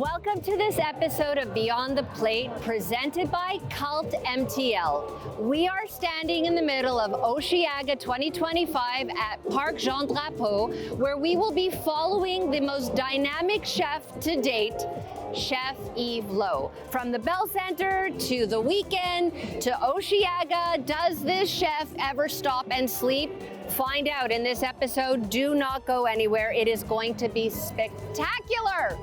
Welcome to this episode of Beyond the Plate, presented by Cult MTL. We are standing in the middle of Osheaga 2025 at Parc Jean Drapeau, where we will be following the most dynamic chef to date, Chef Yves Lowe. From the Bell Center to the weekend to Osheaga, does this chef ever stop and sleep? Find out in this episode. Do not go anywhere. It is going to be spectacular.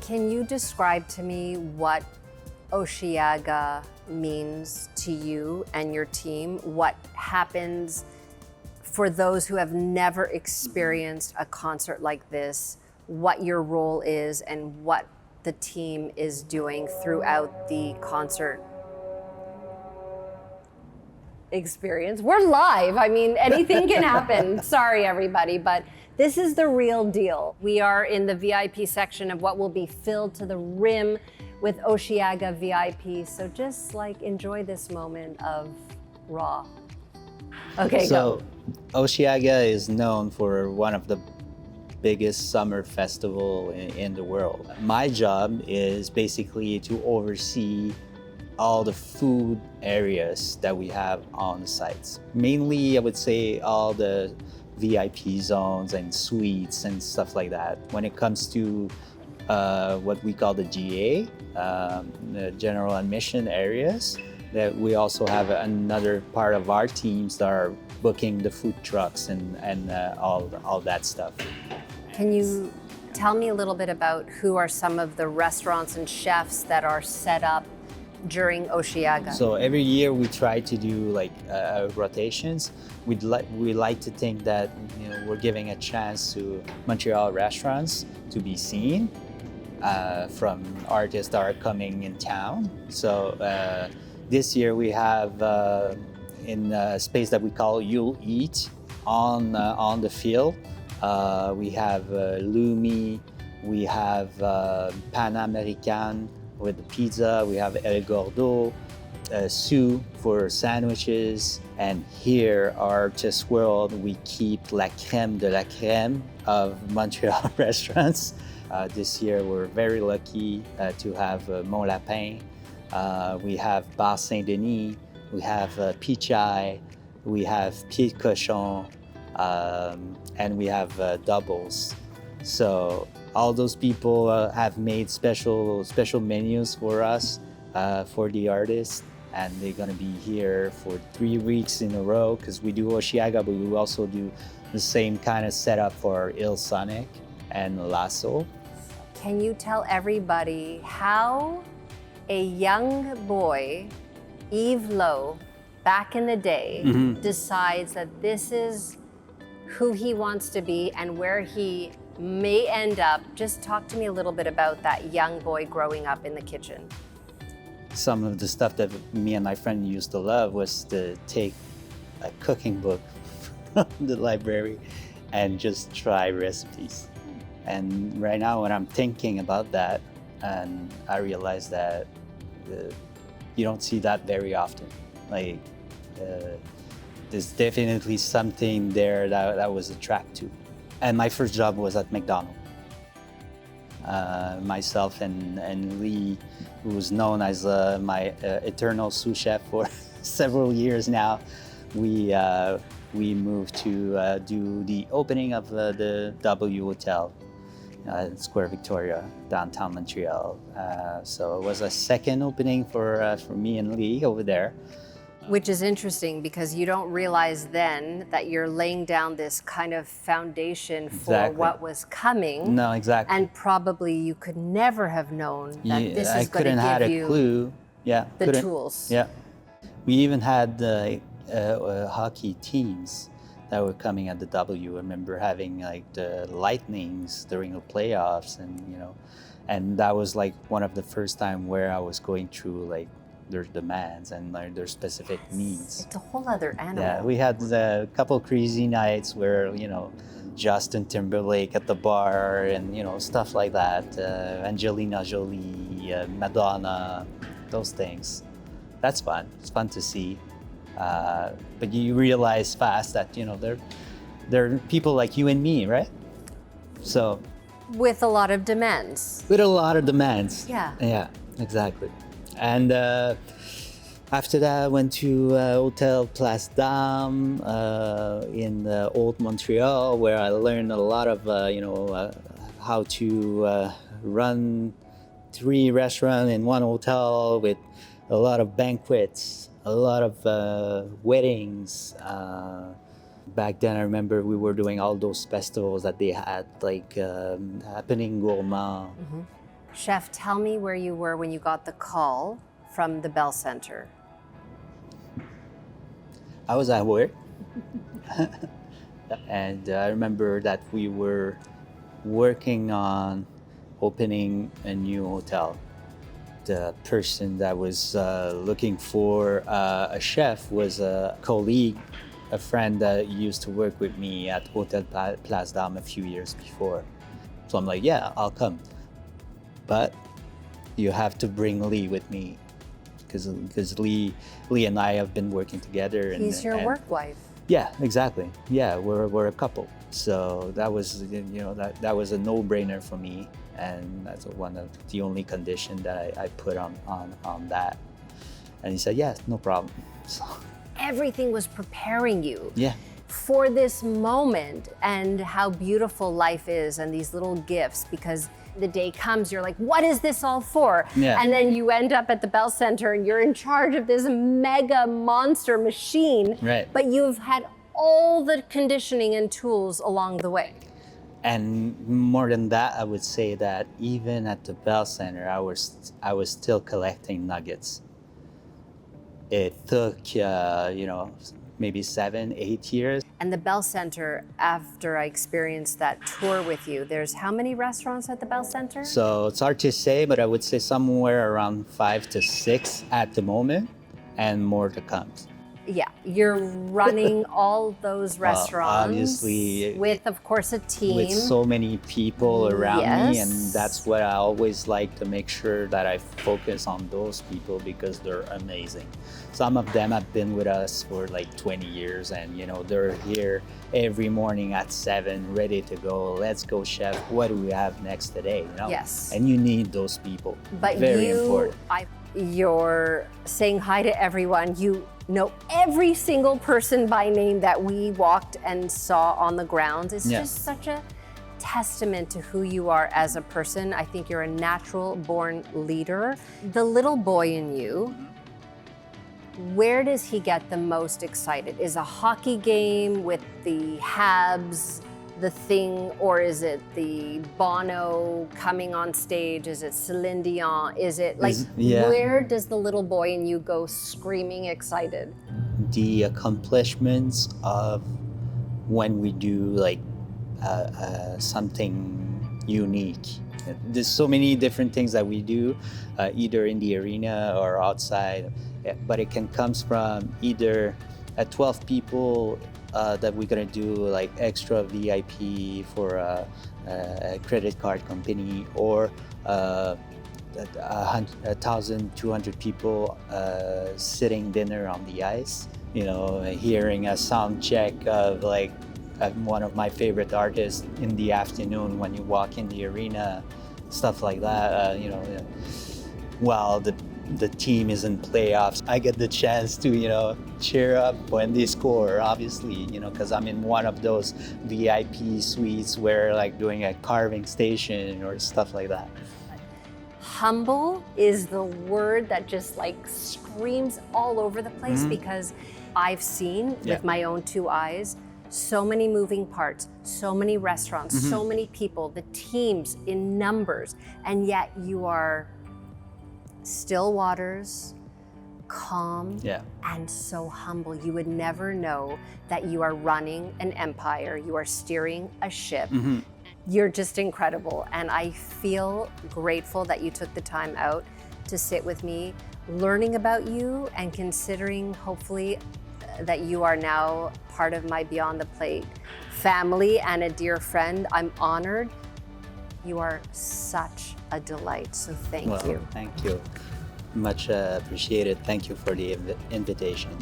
Can you describe to me what Osheaga means to you and your team? What happens for those who have never experienced a concert like this, what your role is and what the team is doing throughout the concert experience? We're live. I mean, anything can happen. Sorry, everybody, but this is the real deal. We are in the VIP section of what will be filled to the rim with Osheaga VIP. So just like enjoy this moment of raw. Okay, so Osheaga is known for one of the biggest summer festival in the world. My job is basically to oversee all the food areas that we have on the sites. Mainly, I would say all the VIP zones and suites and stuff like that. When it comes to what we call the GA, the general admission areas, that we also have another part of our teams that are booking the food trucks and all that stuff. Can you tell me a little bit about who are some of the restaurants and chefs that are set up during Osheaga? So every year we try to do like rotations. We like to think that we're giving a chance to Montreal restaurants to be seen from artists that are coming in town. So this year we have in a space that we call You'll Eat on the field. We have Lumi, we have Pan American with the pizza, we have El Gordo, Sue for sandwiches, and here Artist World, we keep la crème de la crème of Montreal restaurants. This year we're very lucky to have Mon Lapin, we have Bar Saint-Denis, we have Pichai, we have Pied Cochon, and we have Doubles. So all those people have made special menus for us, for the artists, and they're gonna be here for 3 weeks in a row because we do Osheaga, but we also do the same kind of setup for Il Sonic and Lasso. Can you tell everybody how a young boy, Yves Lowe, back in the day, decides that this is who he wants to be and where he may end up? Just talk to me a little bit about that young boy growing up in the kitchen. Some of the stuff that me and my friend used to love was to take a cooking book from the library and just try recipes. And right now when I'm thinking about that, and I realize that you don't see that very often. Like there's definitely something there that I was attracted to. And my first job was at McDonald's. Myself and Lee, who was known as my eternal sous chef for several years now, we moved to do the opening of the W Hotel in Square Victoria, downtown Montreal. So it was a second opening for me and Lee over there. Which is interesting because you don't realize then that you're laying down this kind of foundation for what was coming. No, exactly. And probably you could never have known that this is going to give you had a clue. Yeah, the tools. Yeah. We even had hockey teams that were coming at the W. I remember having like the Lightnings during the playoffs, and that was like one of the first time where I was going through like their demands and their specific needs. It's a whole other animal. Yeah, we had a couple crazy nights where Justin Timberlake at the bar and, you know, stuff like that. Angelina Jolie, Madonna, those things. That's fun. It's fun to see. But you realize fast that, you know, they're people like you and me, right? So. With a lot of demands. With a lot of demands. Yeah. Yeah, exactly. And after that, I went to Hotel Place d'Armes in Old Montreal, where I learned a lot of, how to run 3 restaurants in one hotel with a lot of banquets, a lot of weddings. Back then, I remember we were doing all those festivals that they had, like Happening Gourmand. Mm-hmm. Chef, tell me where you were when you got the call from the Bell Center. I was at work. And I remember that we were working on opening a new hotel. The person that was looking for a chef was a colleague, a friend that used to work with me at Hotel Place d'Armes a few years before. So I'm like, yeah, I'll come. But you have to bring Lee with me, because Lee and I have been working together. He's your work wife. Yeah, exactly. Yeah, we're a couple. So that was, you know, that was a no-brainer for me, and that's one of the only condition that I put on that. And he said, yes, no problem. So. Everything was preparing you. Yeah. For this moment and how beautiful life is and these little gifts, because the day comes, you're like, what is this all for? Yeah. And then you end up at the Bell Center and you're in charge of this mega monster machine. Right. But you've had all the conditioning and tools along the way. And more than that, I would say that even at the Bell Center, I was still collecting nuggets. It took, maybe 7-8 years. And the Bell Center, after I experienced that tour with you, there's how many restaurants at the Bell Center? So it's hard to say, but I would say somewhere around 5 to 6 at the moment, and more to come. Yeah, you're running all those restaurants. Obviously, with, of course, a team. With so many people around me, and Yes. that's what I always like to make sure that I focus on those people, because they're amazing. Some of them have been with us for like 20 years, and you know, they're here every morning at 7, ready to go. Let's go, chef. What do we have next today? You know? Yes. And you need those people. But very important. You're saying hi to everyone. You know every single person by name that we walked and saw on the grounds. It's just such a testament to who you are as a person. I think you're a natural born leader. The little boy in you, where does he get the most excited? Is a hockey game with the Habs the thing, or is it the Bono coming on stage? Is it Celine Dion? Is it like, where does the little boy in you go screaming excited? The accomplishments of when we do like something unique. There's so many different things that we do, either in the arena or outside, but it can comes from either at 12 people that we're gonna do like extra VIP for a credit card company, or 1,200 people sitting dinner on the ice. You know, hearing a sound check of like one of my favorite artists in the afternoon when you walk in the arena, stuff like that. While the team is in playoffs, I get the chance to, you know, cheer up when they score, obviously, you know, because I'm in one of those VIP suites where like doing a carving station or stuff like that. Humble is the word that just like screams all over the place, because I've seen with my own 2 eyes so many moving parts, so many restaurants, so many people, the teams in numbers, and yet you are still waters, calm, and so humble. You would never know that you are running an empire, you are steering a ship. You're just incredible, and I feel grateful that you took the time out to sit with me, learning about you and considering hopefully that you are now part of my Beyond the Plate family and a dear friend. I'm honored. You are such a delight, so thank you. Thank you. Much appreciated. Thank you for the invitation.